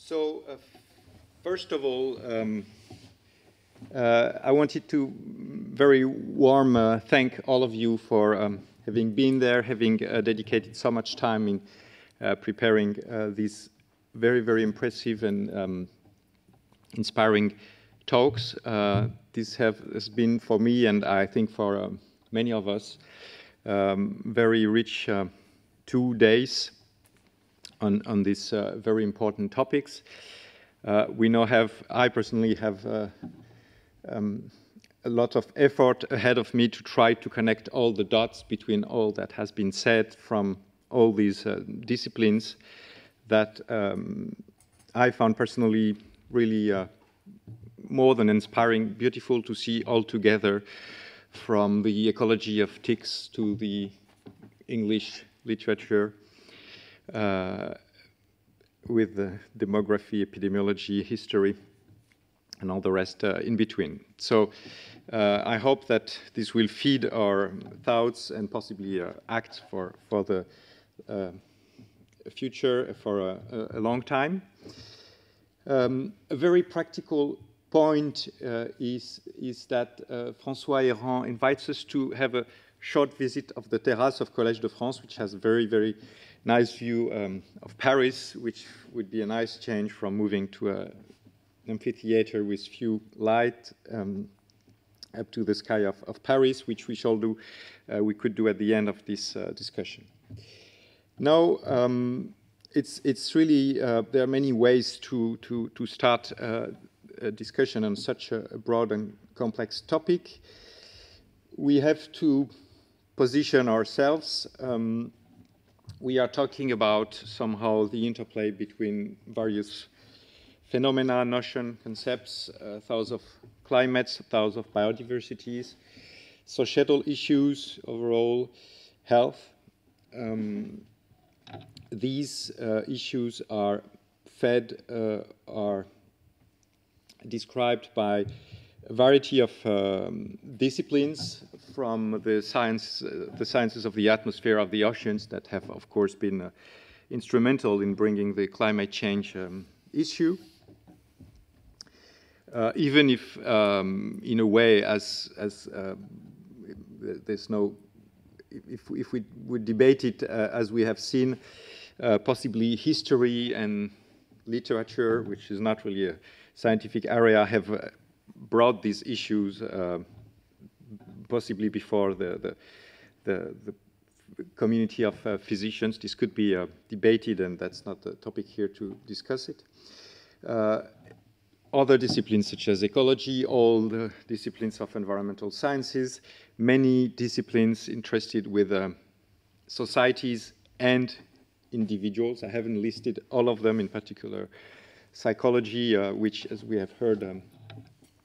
So, first of all, I wanted to very warm thank all of you for having been there, having dedicated so much time in preparing these very, very impressive and inspiring talks. This has been for me, and I think for many of us, very rich 2 days on these very important topics. We now I personally have a lot of effort ahead of me to try to connect all the dots between all that has been said from all these disciplines that I found personally really more than inspiring, beautiful to see all together, from the ecology of ticks to the English literature, with the demography, epidemiology, history, and all the rest in between. So I hope that this will feed our thoughts and possibly act for the future for a long time. A very practical point is that François Héran invites us to have a short visit of the terrace of Collège de France, which has a very, very nice view of Paris, which would be a nice change from moving to an amphitheater with few light up to the sky of Paris, which we shall do. We could do at the end of this discussion. Now, it's really there are many ways to start a discussion on such a broad and complex topic. We have to position ourselves. We are talking about somehow the interplay between various phenomena, notion, concepts, thousands of climates, thousands of biodiversities, societal issues, overall health. These issues are fed, are described by a variety of disciplines, from the sciences of the atmosphere, of the oceans, that have, of course, been instrumental in bringing the climate change issue. Even if, in a way, as there's no, if we would debate it as we have seen, possibly history and literature, which is not really a scientific area, have brought these issues possibly before the community of physicians. This could be debated, and that's not the topic here to discuss it. Other disciplines such as ecology, all the disciplines of environmental sciences, many disciplines interested with societies and individuals. I haven't listed all of them, in particular psychology, which, as we have heard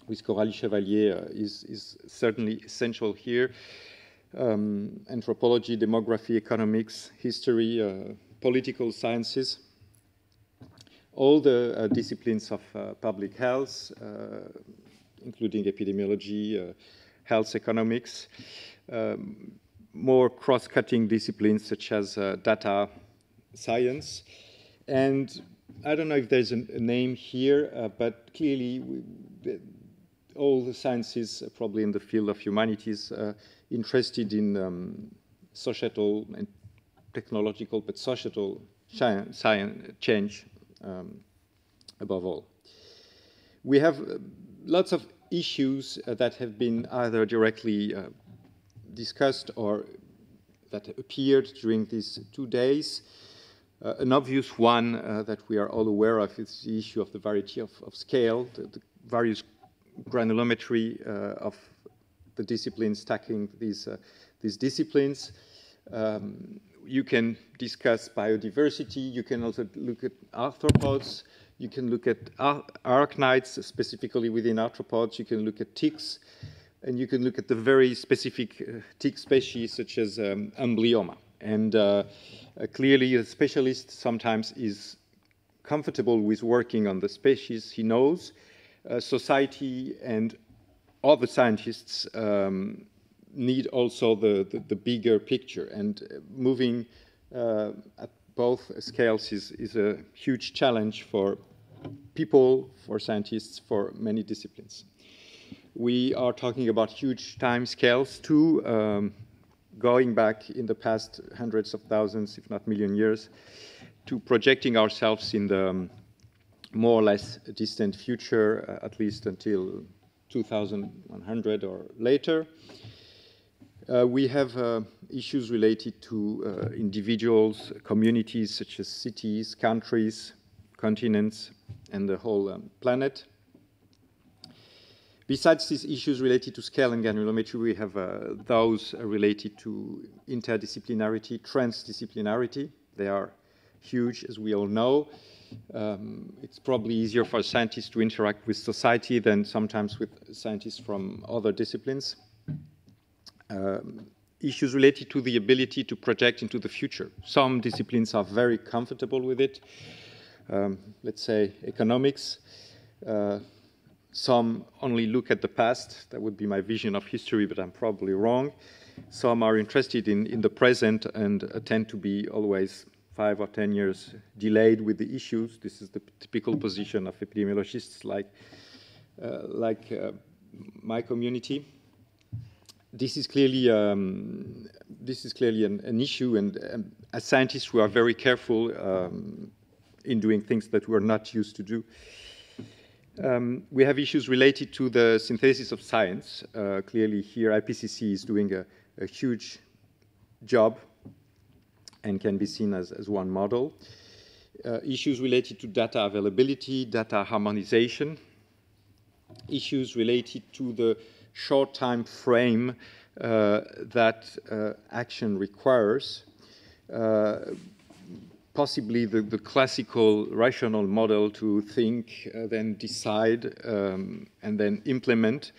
with Coralie Chevalier, is certainly essential here. Anthropology, demography, economics, history, political sciences. All the disciplines of public health, including epidemiology, health economics, more cross-cutting disciplines such as data science. And I don't know if there's a name here, but clearly all the sciences, probably in the field of humanities, interested in societal and technological, but societal science change above all. We have lots of issues that have been either directly discussed or that appeared during these 2 days. An obvious one that we are all aware of is the issue of the variety of scale, the various granulometry of the disciplines tackling these disciplines. You can discuss biodiversity. You can also look at arthropods. You can look at arachnids, specifically within arthropods. You can look at ticks. And you can look at the very specific tick species, such as amblyoma. And clearly, a specialist sometimes is comfortable with working on the species he knows. Society and other scientists need also the bigger picture, and moving at both scales is a huge challenge for people, for scientists, for many disciplines. We are talking about huge time scales too, going back in the past hundreds of thousands, if not million years, to projecting ourselves in the more or less distant future, at least until 2100 or later. We have issues related to individuals, communities such as cities, countries, continents, and the whole planet. Besides these issues related to scale and granulometry, we have those related to interdisciplinarity, transdisciplinarity. They are huge, as we all know. It's probably easier for scientists to interact with society than sometimes with scientists from other disciplines. Issues related to the ability to project into the future. Some disciplines are very comfortable with it. Let's say economics. Some only look at the past. That would be my vision of history, but I'm probably wrong. Some are interested in the present and tend to be always 5 or 10 years delayed with the issues. This is the typical position of epidemiologists like my community. This is clearly an issue, and as scientists we are very careful in doing things that we're not used to do. We have issues related to the synthesis of science. Clearly here IPCC is doing a huge job and can be seen as one model. Issues related to data availability, data harmonization. Issues related to the short time frame that action requires. Possibly the classical rational model to think, then decide, and then implement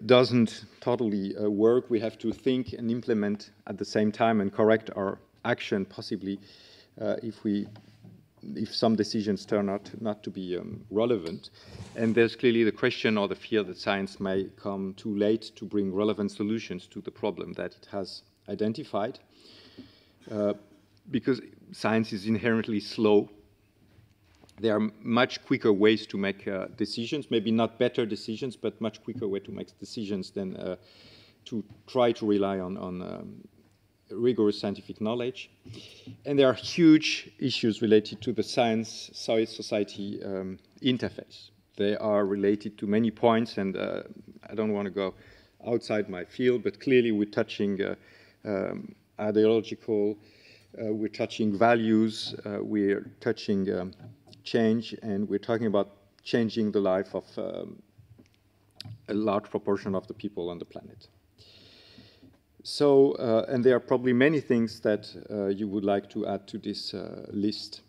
doesn't totally work. We have to think and implement at the same time and correct our action, possibly, if some decisions turn out not to be relevant. And there's clearly the question or the fear that science may come too late to bring relevant solutions to the problem that it has identified. Because science is inherently slow. There are much quicker ways to make decisions, maybe not better decisions, but much quicker way to make decisions than to try to rely on rigorous scientific knowledge. And there are huge issues related to the science-society interface. They are related to many points, and I don't want to go outside my field, but clearly we're touching ideological, we're touching values, we're touching change, and we're talking about changing the life of a large proportion of the people on the planet. So, and there are probably many things that you would like to add to this list.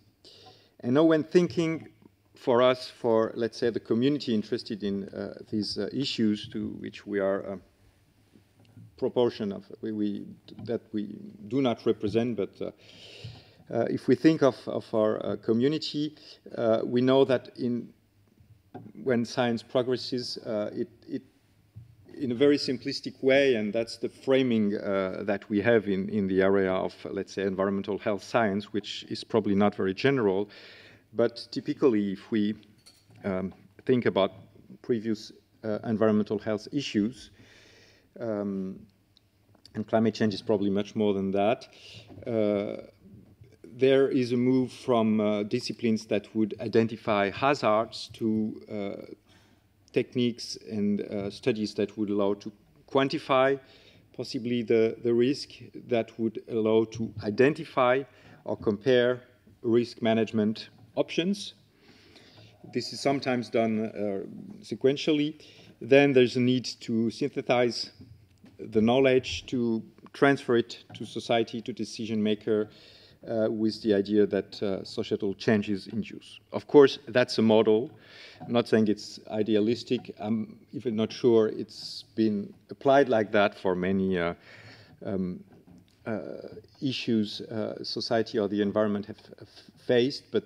And now when thinking for us, for let's say the community interested in these issues to which we are proportion of that we do not represent, but if we think of our community, we know that when science progresses, it in a very simplistic way, and that's the framing that we have in the area of, let's say, environmental health science, which is probably not very general, but typically if we think about previous environmental health issues, and climate change is probably much more than that. There is a move from disciplines that would identify hazards to techniques and studies that would allow to quantify possibly the risk, that would allow to identify or compare risk management options. This is sometimes done sequentially. Then there's a need to synthesize the knowledge, to transfer it to society, to decision maker, with the idea that societal change is induced. Of course, that's a model. I'm not saying it's idealistic. I'm even not sure it's been applied like that for many issues society or the environment have faced, but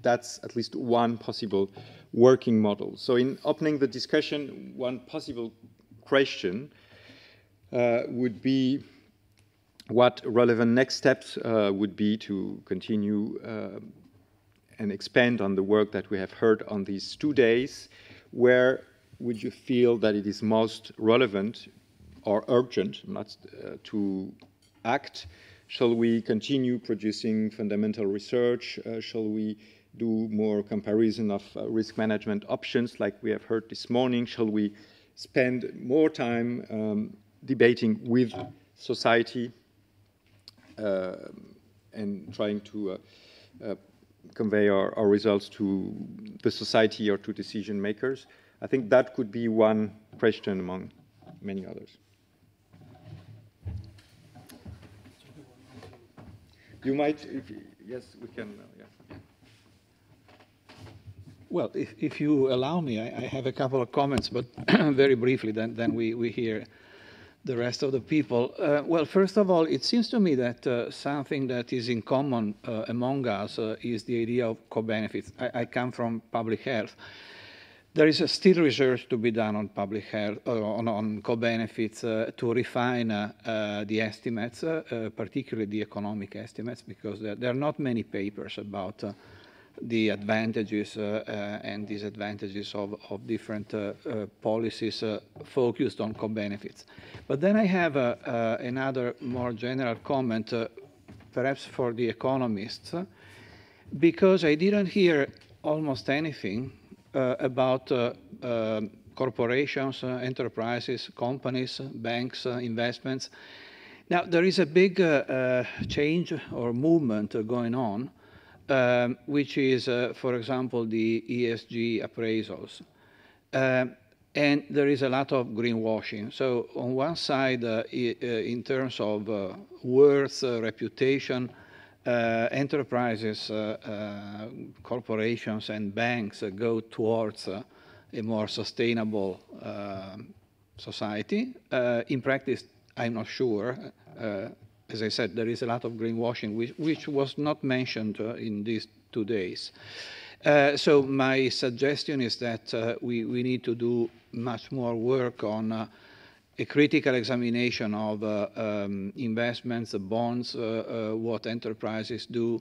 that's at least one possible working model. So in opening the discussion, one possible question would be what relevant next steps would be to continue and expand on the work that we have heard on these 2 days, where would you feel that it is most relevant or urgent to act? Shall we continue producing fundamental research? Shall we do more comparison of risk management options like we have heard this morning? Shall we spend more time debating with society and trying to convey our results to the society or to decision makers? I think that could be one question among many others. You might, yes, we can, yeah. Well, if you allow me, I have a couple of comments, but very briefly, then we hear the rest of the people. Well, first of all, it seems to me that something that is in common among us is the idea of co-benefits. I come from public health. There is still research to be done on public health, on co-benefits to refine the estimates, particularly the economic estimates, because there are not many papers about the advantages and disadvantages of different policies focused on co-benefits. But then I have another more general comment, perhaps for the economists, because I didn't hear almost anything about corporations, enterprises, companies, banks, investments. Now, there is a big change or movement going on, which is, for example, the ESG appraisals. And there is a lot of greenwashing. So on one side, in terms of worth, reputation, enterprises, corporations, and banks go towards a more sustainable society. In practice, I'm not sure. As I said, there is a lot of greenwashing, which was not mentioned in these 2 days. So my suggestion is that we need to do much more work on a critical examination of investments, bonds, what enterprises do.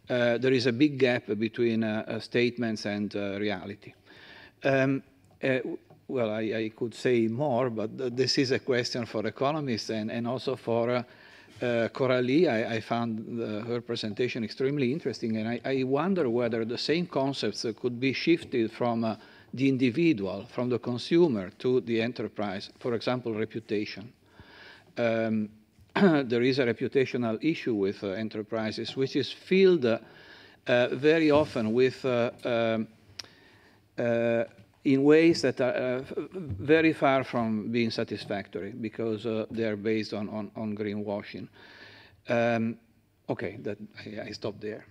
There is a big gap between statements and reality. Well, I could say more, but this is a question for economists and also for Coralie. I found her presentation extremely interesting, and I wonder whether the same concepts could be shifted from the individual, from the consumer to the enterprise. For example, reputation. There is a reputational issue with enterprises, which is filled very often with in ways that are very far from being satisfactory, because they are based on greenwashing. Okay, I stop there.